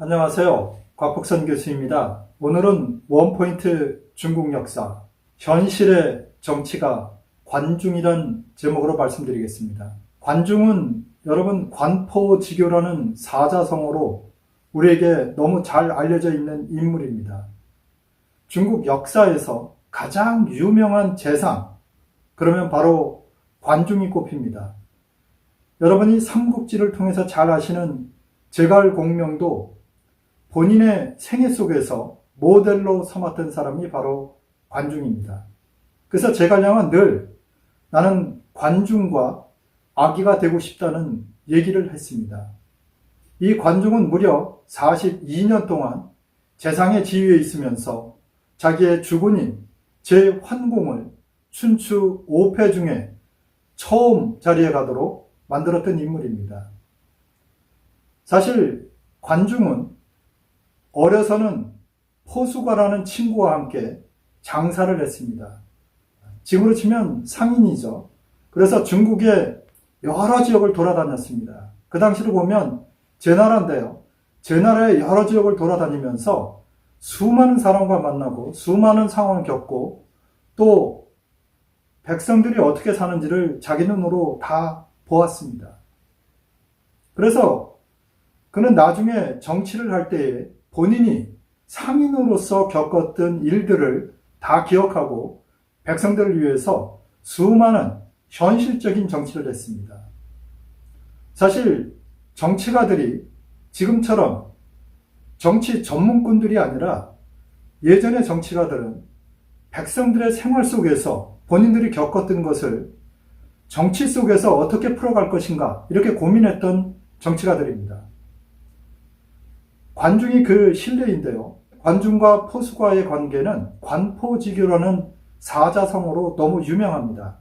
안녕하세요. 곽복선 교수입니다. 오늘은 원포인트 중국 역사, 현실의 정치가 관중이란 제목으로 말씀드리겠습니다. 관중은 여러분 관포지교라는 사자성어로 우리에게 너무 잘 알려져 있는 인물입니다. 중국 역사에서 가장 유명한 재상, 그러면 바로 관중이 꼽힙니다. 여러분이 삼국지를 통해서 잘 아시는 제갈공명도 본인의 생애 속에서 모델로 삼았던 사람이 바로 관중입니다. 그래서 제갈량은 늘 나는 관중과 아기가 되고 싶다는 얘기를 했습니다. 이 관중은 무려 42년 동안 재상의 지위에 있으면서 자기의 주군인 제환공을 춘추 5패 중에 처음 자리에 가도록 만들었던 인물입니다. 사실 관중은 어려서는 포수가라는 친구와 함께 장사를 했습니다. 지금으로 치면 상인이죠. 그래서 중국의 여러 지역을 돌아다녔습니다. 그 당시로 보면 제나라인데요. 제나라의 여러 지역을 돌아다니면서 수많은 사람과 만나고 수많은 상황을 겪고 또 백성들이 어떻게 사는지를 자기 눈으로 다 보았습니다. 그래서 그는 나중에 정치를 할 때에 본인이 상인으로서 겪었던 일들을 다 기억하고 백성들을 위해서 수많은 현실적인 정치를 했습니다. 사실 정치가들이 지금처럼 정치 전문꾼들이 아니라 예전의 정치가들은 백성들의 생활 속에서 본인들이 겪었던 것을 정치 속에서 어떻게 풀어갈 것인가 이렇게 고민했던 정치가들입니다. 관중이 그 신뢰인데요. 관중과 포수과의 관계는 관포지교라는 사자성어로 너무 유명합니다.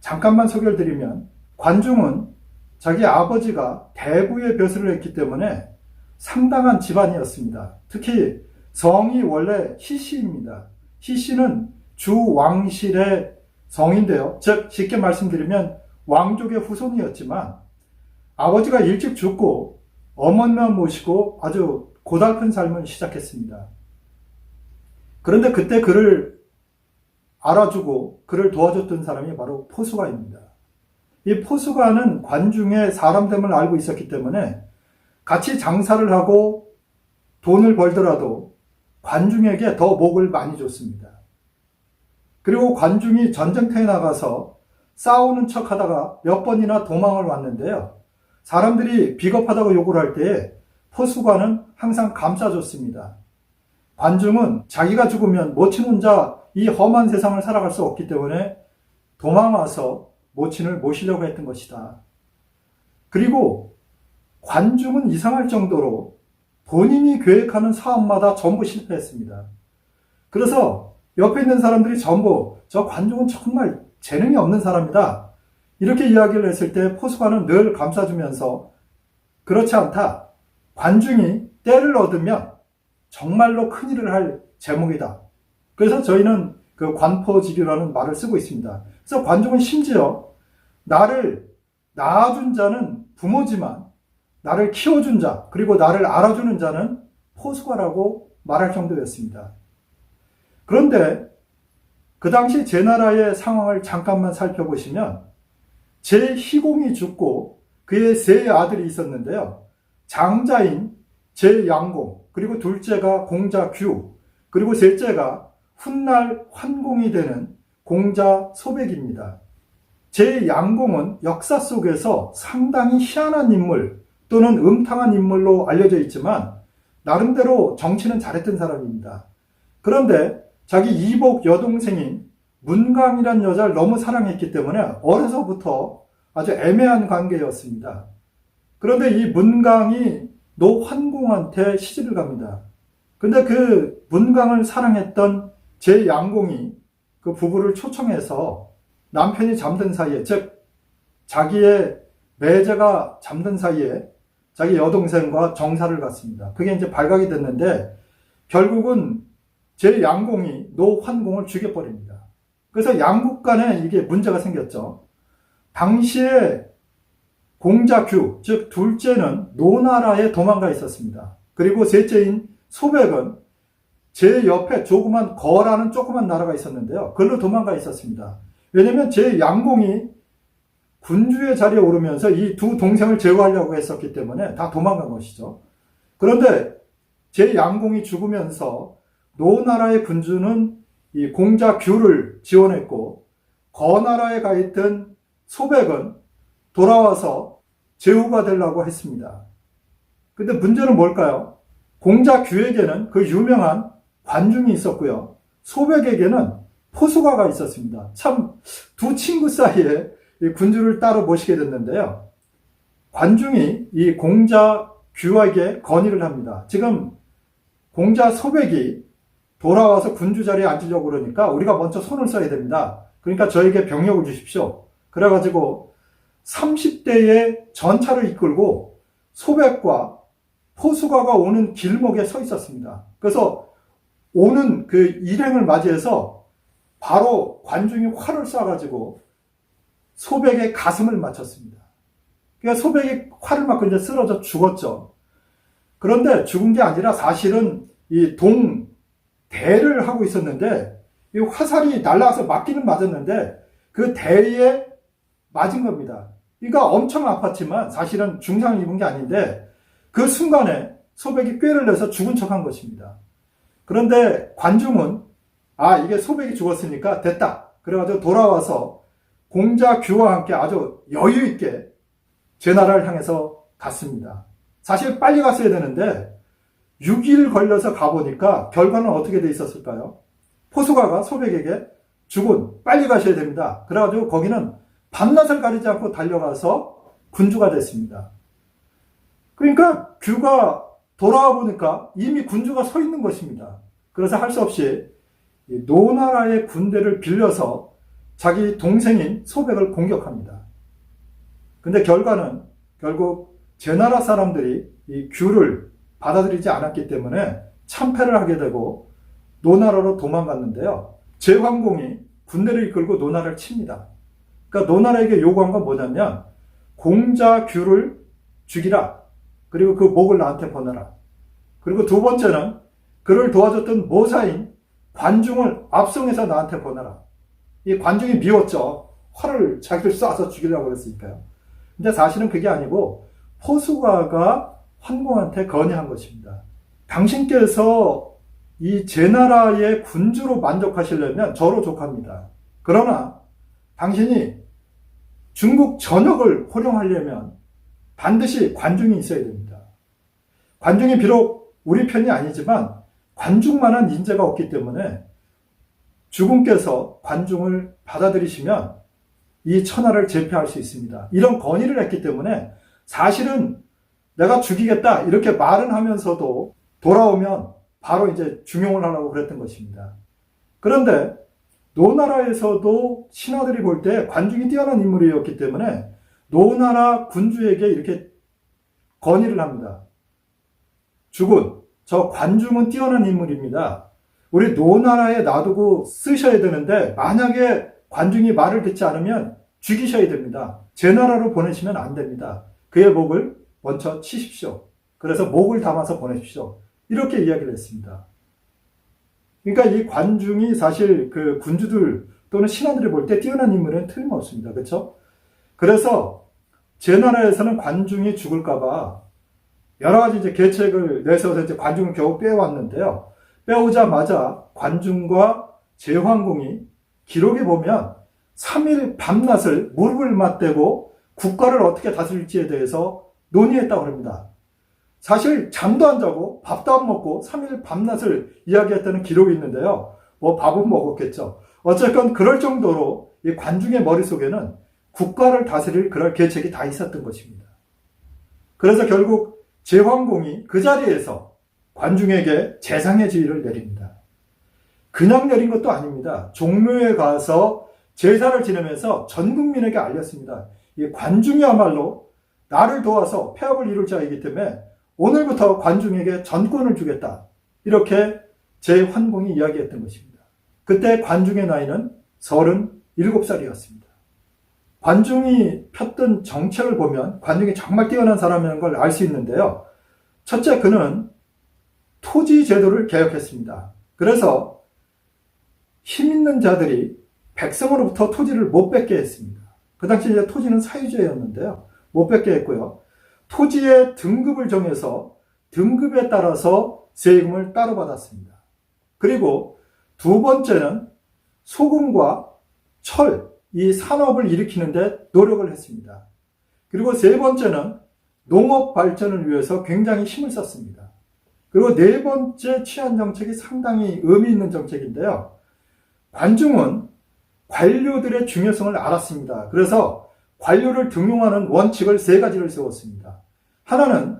잠깐만 소개를 드리면 관중은 자기 아버지가 대구에 벼슬을 했기 때문에 상당한 집안이었습니다. 특히 성이 원래 희씨입니다. 희씨는 주왕실의 성인데요. 즉 쉽게 말씀드리면 왕족의 후손이었지만 아버지가 일찍 죽고 어머니만 모시고 아주 고달픈 삶을 시작했습니다. 그런데 그때 그를 알아주고 그를 도와줬던 사람이 바로 포수가입니다. 이 포수가는 관중의 사람됨을 알고 있었기 때문에 같이 장사를 하고 돈을 벌더라도 관중에게 더 목을 많이 줬습니다. 그리고 관중이 전쟁터에 나가서 싸우는 척 하다가 몇 번이나 도망을 왔는데요. 사람들이 비겁하다고 욕을 할 때에 포수관은 항상 감싸줬습니다. 관중은 자기가 죽으면 모친 혼자 이 험한 세상을 살아갈 수 없기 때문에 도망와서 모친을 모시려고 했던 것이다. 그리고 관중은 이상할 정도로 본인이 계획하는 사업마다 전부 실패했습니다. 그래서 옆에 있는 사람들이 전부 저 관중은 정말 재능이 없는 사람이다. 이렇게 이야기를 했을 때 포수관은 늘 감싸주면서 그렇지 않다. 관중이 때를 얻으면 정말로 큰일을 할 제목이다. 그래서 저희는 그 관포지교라는 말을 쓰고 있습니다. 그래서 관중은 심지어 나를 낳아준 자는 부모지만 나를 키워준 자 그리고 나를 알아주는 자는 포수가라고 말할 정도였습니다. 그런데 그 당시 제나라의 상황을 잠깐만 살펴보시면 제희공이 죽고 그의 세 아들이 있었는데요. 장자인 제양공, 그리고 둘째가 공자 규, 그리고 셋째가 훗날 환공이 되는 공자 소백입니다. 제양공은 역사 속에서 상당히 희한한 인물 또는 음탕한 인물로 알려져 있지만 나름대로 정치는 잘했던 사람입니다. 그런데 자기 이복 여동생인 문강이라는 여자를 너무 사랑했기 때문에 어려서부터 아주 애매한 관계였습니다. 그런데 이 문강이 노환공한테 시집을 갑니다. 근데 그 문강을 사랑했던 제양공이 그 부부를 초청해서 남편이 잠든 사이에, 즉 자기의 매제가 잠든 사이에 자기 여동생과 정사를 갔습니다. 그게 이제 발각이 됐는데 결국은 제양공이 노환공을 죽여버립니다. 그래서 양국 간에 이게 문제가 생겼죠. 당시에 공자규, 즉 둘째는 노나라에 도망가 있었습니다. 그리고 셋째인 소백은 제 옆에 조그만 거라는 조그만 나라가 있었는데요. 그걸로 도망가 있었습니다. 왜냐면 제 양공이 군주의 자리에 오르면서 이 두 동생을 제거하려고 했었기 때문에 다 도망간 것이죠. 그런데 제 양공이 죽으면서 노나라의 군주는 이 공자 규를 지원했고, 거나라에 가 있던 소백은 돌아와서 제후가 되려고 했습니다. 근데 문제는 뭘까요? 공자 규에게는 그 유명한 관중이 있었고요. 소백에게는 포수가가 있었습니다. 참 두 친구 사이에 이 군주를 따로 모시게 됐는데요. 관중이 이 공자 규에게 건의를 합니다. 지금 공자 소백이 돌아와서 군주 자리에 앉으려고 그러니까 우리가 먼저 손을 써야 됩니다. 그러니까 저에게 병력을 주십시오. 그래가지고 30대의 전차를 이끌고 소백과 포수가가 오는 길목에 서 있었습니다. 그래서 오는 그 일행을 맞이해서 바로 관중이 활을 쏴가지고 소백의 가슴을 맞췄습니다. 그러니까 소백이 활을 맞고 이제 쓰러져 죽었죠. 그런데 죽은 게 아니라 사실은 이 동대를 하고 있었는데 이 화살이 날아와서 맞기는 맞았는데 그 대에 맞은 겁니다. 그러니까 엄청 아팠지만 사실은 중상을 입은 게 아닌데 그 순간에 소백이 꾀를 내서 죽은 척한 것입니다. 그런데 관중은 이게 소백이 죽었으니까 됐다. 그래가지고 돌아와서 공자 규와 함께 아주 여유 있게 제 나라를 향해서 갔습니다. 사실 빨리 갔어야 되는데 6일 걸려서 가보니까 결과는 어떻게 돼 있었을까요? 포수가가 소백에게 죽은 빨리 가셔야 됩니다. 그래가지고 거기는 밤낮을 가리지 않고 달려가서 군주가 됐습니다. 그러니까 규가 돌아와 보니까 이미 군주가 서 있는 것입니다. 그래서 할 수 없이 노나라의 군대를 빌려서 자기 동생인 소백을 공격합니다. 근데 결과는 결국 제 나라 사람들이 이 규를 받아들이지 않았기 때문에 참패를 하게 되고 노나라로 도망갔는데요. 제황공이 군대를 이끌고 노나라를 칩니다. 그러니까 노나라에게 요구한 건 뭐냐면 공자 규를 죽이라. 그리고 그 목을 나한테 보내라. 그리고 두 번째는 그를 도와줬던 모사인 관중을 압송해서 나한테 보내라. 이 관중이 미웠죠. 활을 자기를 쏴서 죽이려고 그랬으니까요. 근데 사실은 그게 아니고 포수가가 황공한테 건의한 것입니다. 당신께서 이 제 나라의 군주로 만족하시려면 저로 족합니다. 그러나 당신이 중국 전역을 호령하려면 반드시 관중이 있어야 됩니다. 관중이 비록 우리 편이 아니지만 관중만한 인재가 없기 때문에 주군께서 관중을 받아들이시면 이 천하를 제패할 수 있습니다. 이런 건의를 했기 때문에 사실은 내가 죽이겠다 이렇게 말은 하면서도 돌아오면 바로 이제 중용을 하려고 그랬던 것입니다. 그런데 노나라에서도 신하들이 볼 때 관중이 뛰어난 인물이었기 때문에 노나라 군주에게 이렇게 건의를 합니다. 주군, 저 관중은 뛰어난 인물입니다. 우리 노나라에 놔두고 쓰셔야 되는데 만약에 관중이 말을 듣지 않으면 죽이셔야 됩니다. 제 나라로 보내시면 안 됩니다. 그의 목을 먼저 치십시오. 그래서 목을 담아서 보내십시오. 이렇게 이야기를 했습니다. 그러니까 이 관중이 사실 그 군주들 또는 신하들이 볼 때 뛰어난 인물은 틀림없습니다. 그렇죠? 그래서 제 나라에서는 관중이 죽을까봐 여러 가지 이제 계책을 내세워서 이제 관중을 겨우 빼왔는데요. 빼오자마자 관중과 제황공이 기록에 보면 3일 밤낮을 무릎을 맞대고 국가를 어떻게 다스릴지에 대해서 논의했다고 합니다. 사실 잠도 안 자고 밥도 안 먹고 3일 밤낮을 이야기했다는 기록이 있는데요. 뭐 밥은 먹었겠죠. 어쨌건 그럴 정도로 이 관중의 머릿속에는 국가를 다스릴 그럴 계책이 다 있었던 것입니다. 그래서 결국 제황공이 그 자리에서 관중에게 재상의 지위를 내립니다. 그냥 내린 것도 아닙니다. 종묘에 가서 제사를 지내면서 전 국민에게 알렸습니다. 이 관중이야말로 나를 도와서 폐업을 이룰 자이기 때문에 오늘부터 관중에게 전권을 주겠다. 이렇게 제환공이 이야기했던 것입니다. 그때 관중의 나이는 37살이었습니다. 관중이 폈던 정책을 보면 관중이 정말 뛰어난 사람이라는 걸 알 수 있는데요. 첫째, 그는 토지 제도를 개혁했습니다. 그래서 힘 있는 자들이 백성으로부터 토지를 못 뺏게 했습니다. 그 당시 이제 토지는 사유지였는데요. 못 뺏게 했고요. 토지의 등급을 정해서 등급에 따라서 세금을 따로 받았습니다. 그리고 두 번째는 소금과 철, 이 산업을 일으키는데 노력을 했습니다. 그리고 세 번째는 농업 발전을 위해서 굉장히 힘을 썼습니다. 그리고 네 번째 취한 정책이 상당히 의미 있는 정책인데요. 관중은 관료들의 중요성을 알았습니다. 그래서 관료를 등용하는 원칙을 세 가지를 세웠습니다. 하나는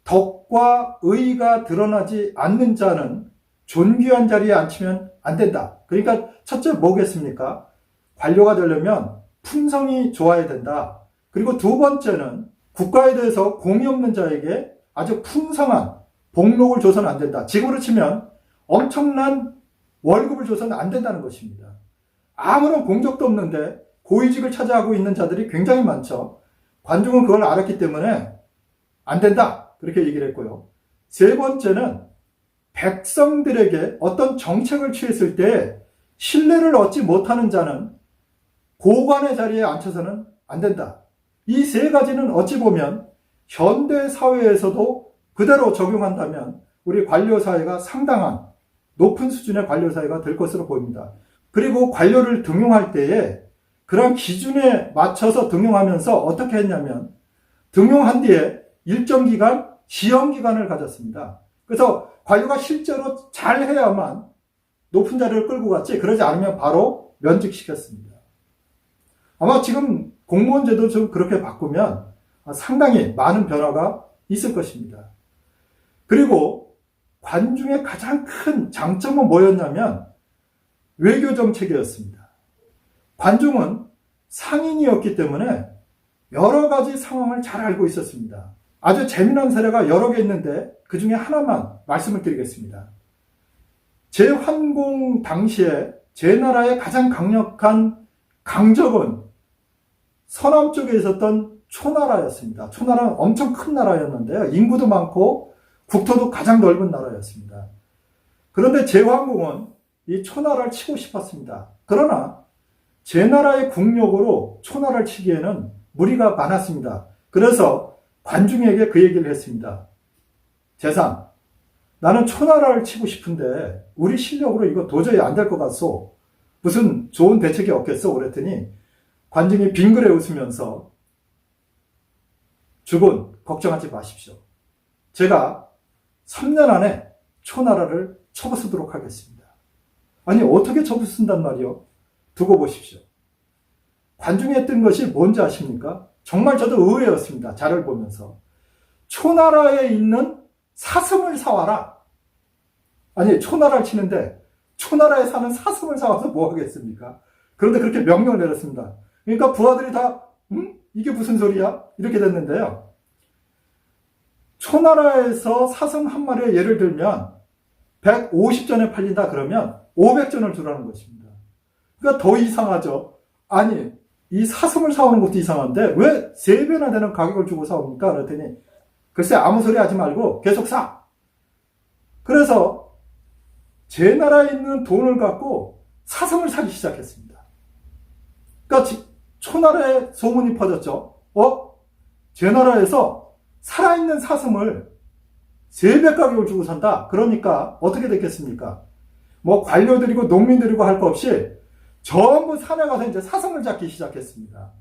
덕과 의가 드러나지 않는 자는 존귀한 자리에 앉히면 안 된다. 그러니까 첫째 뭐겠습니까? 관료가 되려면 품성이 좋아야 된다. 그리고 두 번째는 국가에 대해서 공이 없는 자에게 아주 풍성한 복록을 줘서는 안 된다. 지금으로 치면 엄청난 월급을 줘서는 안 된다는 것입니다. 아무런 공적도 없는데 고위직을 차지하고 있는 자들이 굉장히 많죠. 관중은 그걸 알았기 때문에 안 된다. 그렇게 얘기를 했고요. 세 번째는 백성들에게 어떤 정책을 취했을 때 신뢰를 얻지 못하는 자는 고관의 자리에 앉혀서는 안 된다. 이 세 가지는 어찌 보면 현대 사회에서도 그대로 적용한다면 우리 관료사회가 상당한 높은 수준의 관료사회가 될 것으로 보입니다. 그리고 관료를 등용할 때에 그런 기준에 맞춰서 등용하면서 어떻게 했냐면 등용한 뒤에 일정 기간 시험기간을 가졌습니다. 그래서 관료가 실제로 잘해야만 높은 자리를 끌고 갔지 그러지 않으면 바로 면직시켰습니다. 아마 지금 공무원제도 좀 그렇게 바꾸면 상당히 많은 변화가 있을 것입니다. 그리고 관중의 가장 큰 장점은 뭐였냐면 외교정책이었습니다. 관중은 상인이었기 때문에 여러 가지 상황을 잘 알고 있었습니다. 아주 재미난 사례가 여러 개 있는데 그 중에 하나만 말씀을 드리겠습니다. 제환공 당시에 제 나라의 가장 강력한 강적은 서남 쪽에 있었던 초나라였습니다. 초나라는 엄청 큰 나라였는데요. 인구도 많고 국토도 가장 넓은 나라였습니다. 그런데 제환공은 이 초나라를 치고 싶었습니다. 그러나 제 나라의 국력으로 초나라를 치기에는 무리가 많았습니다. 그래서 관중에게 그 얘기를 했습니다. 재상, 나는 초나라를 치고 싶은데 우리 실력으로 이거 도저히 안 될 것 같소. 무슨 좋은 대책이 없겠어? 그랬더니 관중이 빙그레 웃으면서 주군, 걱정하지 마십시오. 제가 3년 안에 초나라를 쳐부수도록 하겠습니다. 아니 어떻게 쳐부순단 말이요? 두고 보십시오. 관중이 했던 것이 뭔지 아십니까? 정말 저도 의외였습니다. 자료를 보면서. 초나라에 있는 사슴을 사와라. 아니 초나라를 치는데 초나라에 사는 사슴을 사와서 뭐 하겠습니까? 그런데 그렇게 명령을 내렸습니다. 그러니까 부하들이 다 이게 무슨 소리야? 이렇게 됐는데요. 초나라에서 사슴 한 마리에 예를 들면 150전에 팔린다 그러면 500전을 주라는 것입니다. 그러니까 더 이상하죠. 아니 이 사슴을 사오는 것도 이상한데 왜 3배나 되는 가격을 주고 사옵니까? 그랬더니 글쎄 아무 소리 하지 말고 계속 사. 그래서 제 나라에 있는 돈을 갖고 사슴을 사기 시작했습니다. 그러니까 초나라에 소문이 퍼졌죠. 제 나라에서 살아있는 사슴을 3배 가격을 주고 산다. 그러니까 어떻게 됐겠습니까? 뭐 관료들이고 농민들이고 할 거 없이 전부 산에 가서 이제 사슴을 잡기 시작했습니다.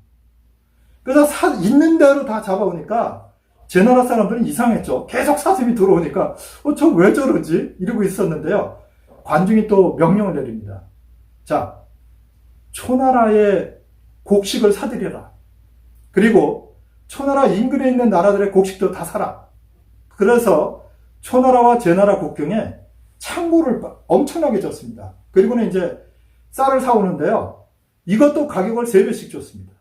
그래서 있는 대로 다 잡아오니까 제 나라 사람들은 이상했죠. 계속 사슴이 들어오니까 저 왜 저러지? 이러고 있었는데요. 관중이 또 명령을 내립니다. 자, 초나라의 곡식을 사들여라. 그리고 초나라 인근에 있는 나라들의 곡식도 다 사라. 그래서 초나라와 제 나라 국경에 창고를 엄청나게 줬습니다. 그리고는 이제 쌀을 사오는데요. 이것도 가격을 3배씩 줬습니다.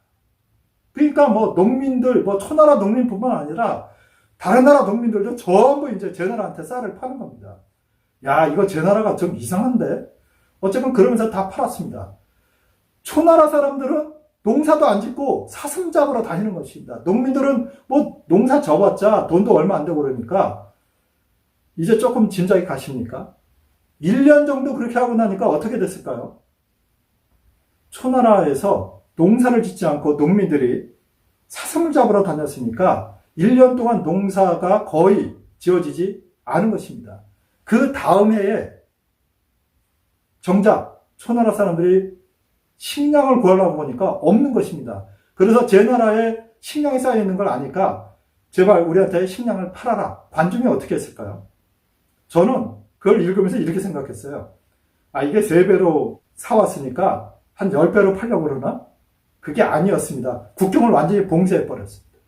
그러니까 뭐 농민들, 뭐 초나라 농민뿐만 아니라 다른 나라 농민들도 전부 이제 제 나라한테 쌀을 파는 겁니다. 야, 이거 제 나라가 좀 이상한데? 어쨌든 그러면서 다 팔았습니다. 초나라 사람들은 농사도 안 짓고 사슴 잡으러 다니는 것입니다. 농민들은 뭐 농사 져봤자 돈도 얼마 안 되고 그러니까 이제 조금 짐작이 가십니까? 1년 정도 그렇게 하고 나니까 어떻게 됐을까요? 초나라에서 농사를 짓지 않고 농민들이 사슴을 잡으러 다녔으니까 1년 동안 농사가 거의 지어지지 않은 것입니다. 그 다음 해에 정작 초나라 사람들이 식량을 구하려고 보니까 없는 것입니다. 그래서 제 나라에 식량이 쌓여 있는 걸 아니까 제발 우리한테 식량을 팔아라. 관중이 어떻게 했을까요? 저는 그걸 읽으면서 이렇게 생각했어요. 이게 3배로 사왔으니까 한 10배로 팔려고 그러나? 그게 아니었습니다. 국경을 완전히 봉쇄해버렸습니다.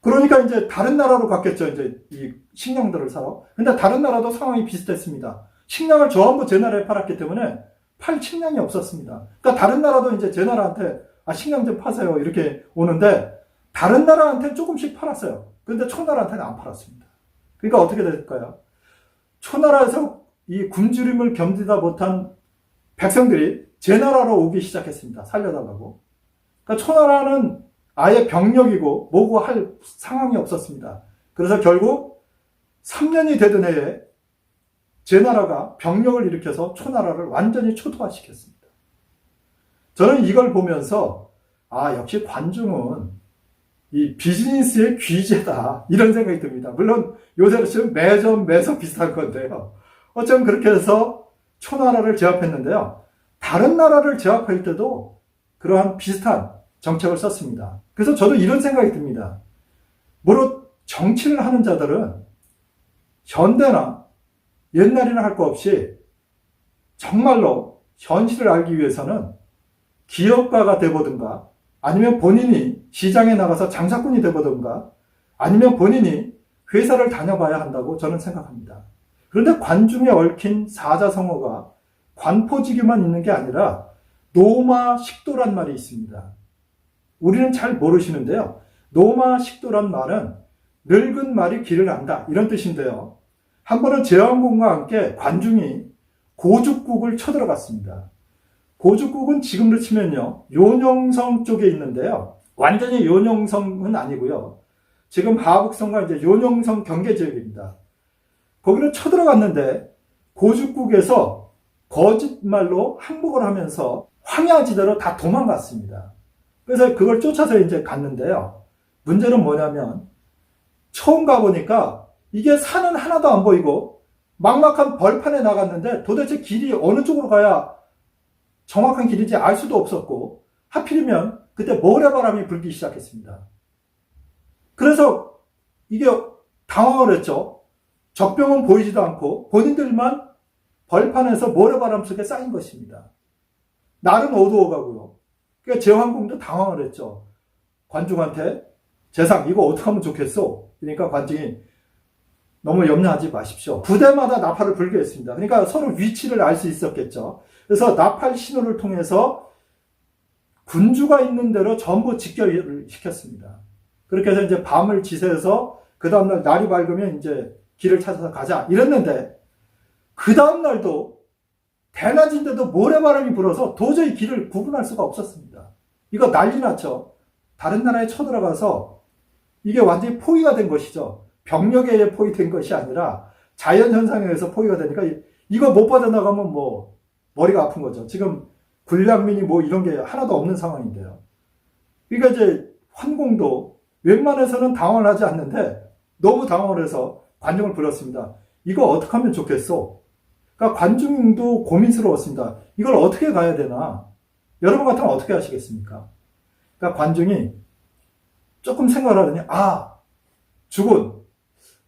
그러니까 이제 다른 나라로 갔겠죠. 이제 이 식량들을 사러. 근데 다른 나라도 상황이 비슷했습니다. 식량을 전부 제 나라에 팔았기 때문에 팔 식량이 없었습니다. 그러니까 다른 나라도 이제 제 나라한테 식량 좀 파세요. 이렇게 오는데 다른 나라한테는 조금씩 팔았어요. 그런데 초나라한테는 안 팔았습니다. 그러니까 어떻게 될까요? 초나라에서 이 굶주림을 견디다 못한 백성들이 제 나라로 오기 시작했습니다. 살려달라고. 그러니까 초나라는 아예 병력이고 뭐고 할 상황이 없었습니다. 그래서 결국 3년이 되던 해에 제 나라가 병력을 일으켜서 초나라를 완전히 초토화시켰습니다. 저는 이걸 보면서 역시 관중은 이 비즈니스의 귀재다 이런 생각이 듭니다. 물론 요새로 치면 매점 매서 비슷한 건데요. 어쩌면 그렇게 해서 초나라를 제압했는데요. 다른 나라를 제압할 때도 그러한 비슷한 정책을 썼습니다. 그래서 저도 이런 생각이 듭니다. 무릇 정치를 하는 자들은 현대나 옛날이나 할 거 없이 정말로 현실을 알기 위해서는 기업가가 되보든가 아니면 본인이 시장에 나가서 장사꾼이 되보든가 아니면 본인이 회사를 다녀봐야 한다고 저는 생각합니다. 그런데 관중에 얽힌 사자성어가 관포지기만 있는 게 아니라 노마식도란 말이 있습니다. 우리는 잘 모르시는데요. 노마식도란 말은 늙은 말이 길을 안다 이런 뜻인데요. 한 번은 제왕공과 함께 관중이 고죽국을 쳐들어갔습니다. 고죽국은 지금으로 치면요 요녕성 쪽에 있는데요. 완전히 요녕성은 아니고요. 지금 하북성과 이제 요녕성 경계지역입니다. 거기를 쳐들어갔는데 고죽국에서 거짓말로 항복을 하면서 황야지대로 다 도망갔습니다. 그래서 그걸 쫓아서 이제 갔는데요. 문제는 뭐냐면 처음 가보니까 이게 산은 하나도 안 보이고 막막한 벌판에 나갔는데 도대체 길이 어느 쪽으로 가야 정확한 길인지 알 수도 없었고 하필이면 그때 모래바람이 불기 시작했습니다. 그래서 이게 당황을 했죠. 적병은 보이지도 않고 본인들만 벌판에서 모래바람 속에 쌓인 것입니다. 날은 어두워가고요. 그러니까 제왕공도 당황을 했죠. 관중한테 재상 이거 어떻게 하면 좋겠어? 그러니까 관중이 너무 염려하지 마십시오. 부대마다 나팔을 불게 했습니다. 그러니까 서로 위치를 알 수 있었겠죠. 그래서 나팔 신호를 통해서 군주가 있는 대로 전부 직결을 시켰습니다. 그렇게 해서 이제 밤을 지새서 그 다음날 날이 밝으면 이제 길을 찾아서 가자 이랬는데 그 다음날도 대낮인데도 모래바람이 불어서 도저히 길을 구분할 수가 없었습니다. 이거 난리 났죠. 다른 나라에 쳐들어가서 이게 완전히 포위가 된 것이죠. 병력에 의해 포위된 것이 아니라 자연현상에 의해서 포위가 되니까 이거 못 빠져나가면 뭐 머리가 아픈 거죠. 지금 군량민이 뭐 이런 게 하나도 없는 상황인데요. 그러니까 이제 환공도 웬만해서는 당황을 하지 않는데 너무 당황을 해서 관중을 불렀습니다. 이거 어떻게 하면 좋겠어? 그러니까 관중도 고민스러웠습니다. 이걸 어떻게 가야 되나? 여러분 같으면 어떻게 하시겠습니까? 그러니까 관중이 조금 생각을 하더니 주군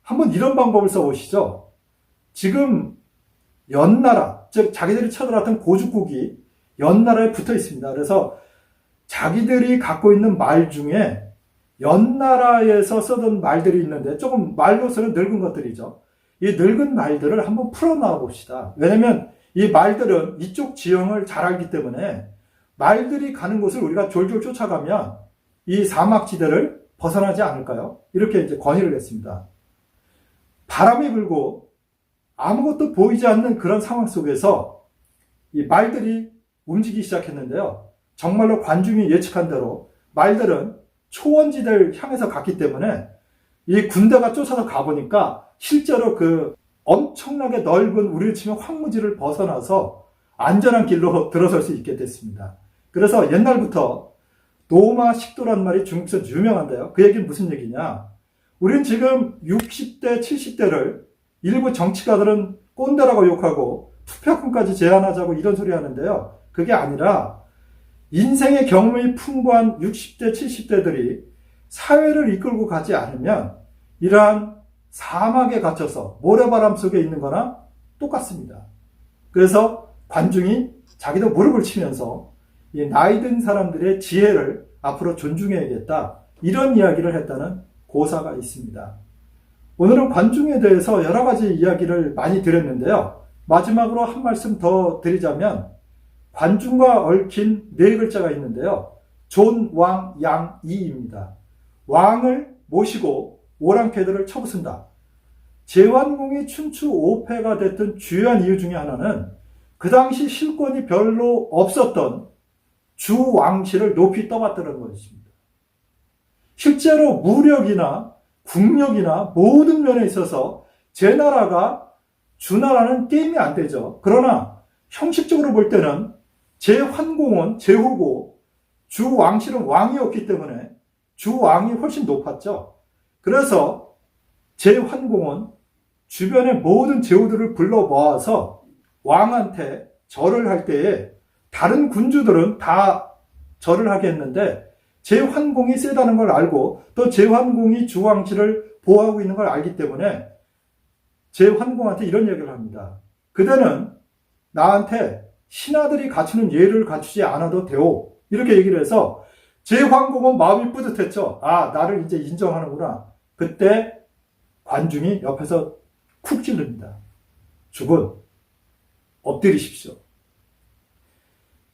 한번 이런 방법을 써보시죠. 지금 연나라, 즉 자기들이 쳐들어왔던 고죽국이 연나라에 붙어 있습니다. 그래서 자기들이 갖고 있는 말 중에 연나라에서 쓰던 말들이 있는데 조금 말로서는 늙은 것들이죠. 이 늙은 말들을 한번 풀어놔 봅시다. 왜냐면 이 말들은 이쪽 지형을 잘 알기 때문에 말들이 가는 곳을 우리가 졸졸 쫓아가면 이 사막지대를 벗어나지 않을까요? 이렇게 이제 건의를 했습니다. 바람이 불고 아무것도 보이지 않는 그런 상황 속에서 이 말들이 움직이기 시작했는데요. 정말로 관중이 예측한 대로 말들은 초원지대를 향해서 갔기 때문에 이 군대가 쫓아서 가보니까 실제로 그 엄청나게 넓은 우리를 치면 황무지를 벗어나서 안전한 길로 들어설 수 있게 됐습니다. 그래서 옛날부터 노마 식도란 말이 중국에서 유명한데요. 그 얘기는 무슨 얘기냐? 우리는 지금 60대, 70대를 일부 정치가들은 꼰대라고 욕하고 투표권까지 제한하자고 이런 소리 하는데요. 그게 아니라 인생의 경험이 풍부한 60대, 70대들이 사회를 이끌고 가지 않으면 이러한 사막에 갇혀서 모래바람 속에 있는 거나 똑같습니다. 그래서 관중이 자기도 무릎을 치면서 이 나이 든 사람들의 지혜를 앞으로 존중해야겠다, 이런 이야기를 했다는 고사가 있습니다. 오늘은 관중에 대해서 여러 가지 이야기를 많이 드렸는데요. 마지막으로 한 말씀 더 드리자면 관중과 얽힌 네 글자가 있는데요. 존, 왕, 양, 이입니다. 왕을 모시고 오랑캐들을 쳐부순다. 제환공이 춘추 5패가 됐던 주요한 이유 중에 하나는 그 당시 실권이 별로 없었던 주왕실을 높이 떠받드는 것입니다. 실제로 무력이나 국력이나 모든 면에 있어서 제 나라가 주나라는 게임이 안 되죠. 그러나 형식적으로 볼 때는 제환공은 제후고 주왕실은 왕이었기 때문에 주왕이 훨씬 높았죠. 그래서 제환공은 주변의 모든 제후들을 불러 모아서 왕한테 절을 할 때에 다른 군주들은 다 절을 하게 했는데 제환공이 세다는 걸 알고 또 제환공이 주왕실을 보호하고 있는 걸 알기 때문에 제환공한테 이런 얘기를 합니다. 그대는 나한테 신하들이 갖추는 예를 갖추지 않아도 되오. 이렇게 얘기를 해서 제환공은 마음이 뿌듯했죠. 아, 나를 이제 인정하는구나. 그때 관중이 옆에서 쿡 찌릅니다. 주군, 엎드리십시오.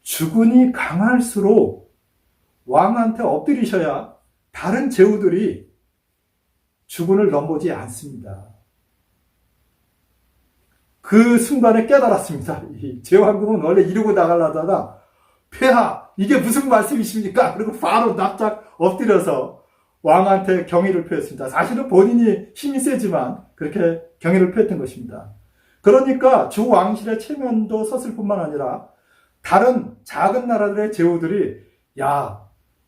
주군이 강할수록 왕한테 엎드리셔야 다른 제후들이 주군을 넘보지 않습니다. 그 순간에 깨달았습니다. 이 제환공은 원래 이러고 나가려다가 폐하, 이게 무슨 말씀이십니까? 그리고 바로 납작 엎드려서 왕한테 경의를 표했습니다. 사실은 본인이 힘이 세지만 그렇게 경의를 표했던 것입니다. 그러니까 주왕실의 체면도 섰을 뿐만 아니라 다른 작은 나라들의 제후들이 야,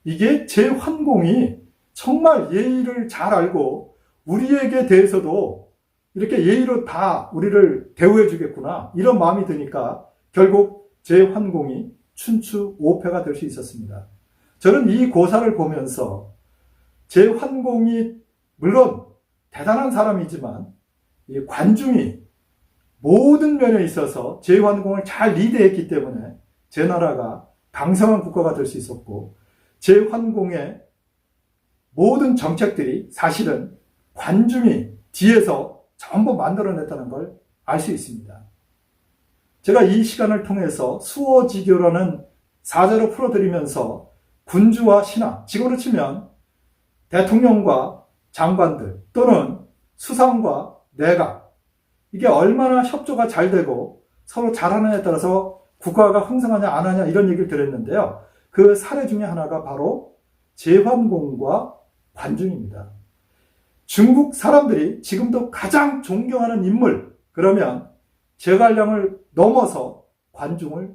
이게 제환공이 정말 예의를 잘 알고 우리에게 대해서도 이렇게 예의로 다 우리를 대우해 주겠구나, 이런 마음이 드니까 결국 제환공이 춘추 5패가 될 수 있었습니다. 저는 이 고사를 보면서 제환공이 물론 대단한 사람이지만 이 관중이 모든 면에 있어서 제환공을 잘 리드했기 때문에 제 나라가 강성한 국가가 될 수 있었고 제환공의 모든 정책들이 사실은 관중이 뒤에서 전부 만들어냈다는 걸 알 수 있습니다. 제가 이 시간을 통해서 수어지교라는 사자로 풀어드리면서 군주와 신하, 지금으로 치면 대통령과 장관들 또는 수상과 내각, 이게 얼마나 협조가 잘 되고 서로 잘하느냐에 따라서 국가가 흥성하냐 안 하냐 이런 얘기를 드렸는데요. 그 사례 중에 하나가 바로 제환공과 관중입니다. 중국 사람들이 지금도 가장 존경하는 인물, 그러면 제갈량을 넘어서 관중을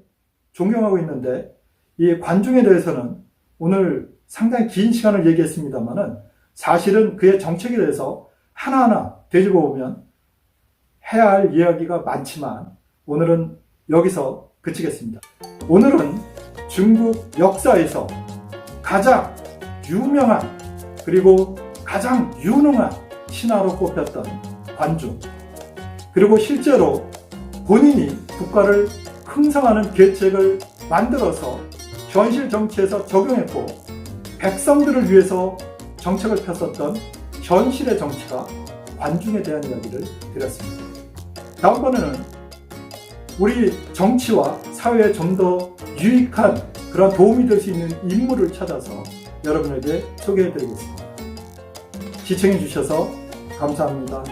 존경하고 있는데 이 관중에 대해서는 오늘 상당히 긴 시간을 얘기했습니다만은 사실은 그의 정책에 대해서 하나하나 되짚어 보면 해야 할 이야기가 많지만 오늘은 여기서 그치겠습니다. 오늘은 중국 역사에서 가장 유명한 그리고 가장 유능한 신하로 꼽혔던 관중, 그리고 실제로 본인이 국가를 흥성하는 계책을 만들어서 현실 정치에서 적용했고 백성들을 위해서 정책을 폈었던 현실의 정치가 관중에 대한 이야기를 드렸습니다. 다음번에는 우리 정치와 사회에 좀 더 유익한 그런 도움이 될 수 있는 인물을 찾아서 여러분에게 소개해 드리겠습니다. 시청해 주셔서 감사합니다.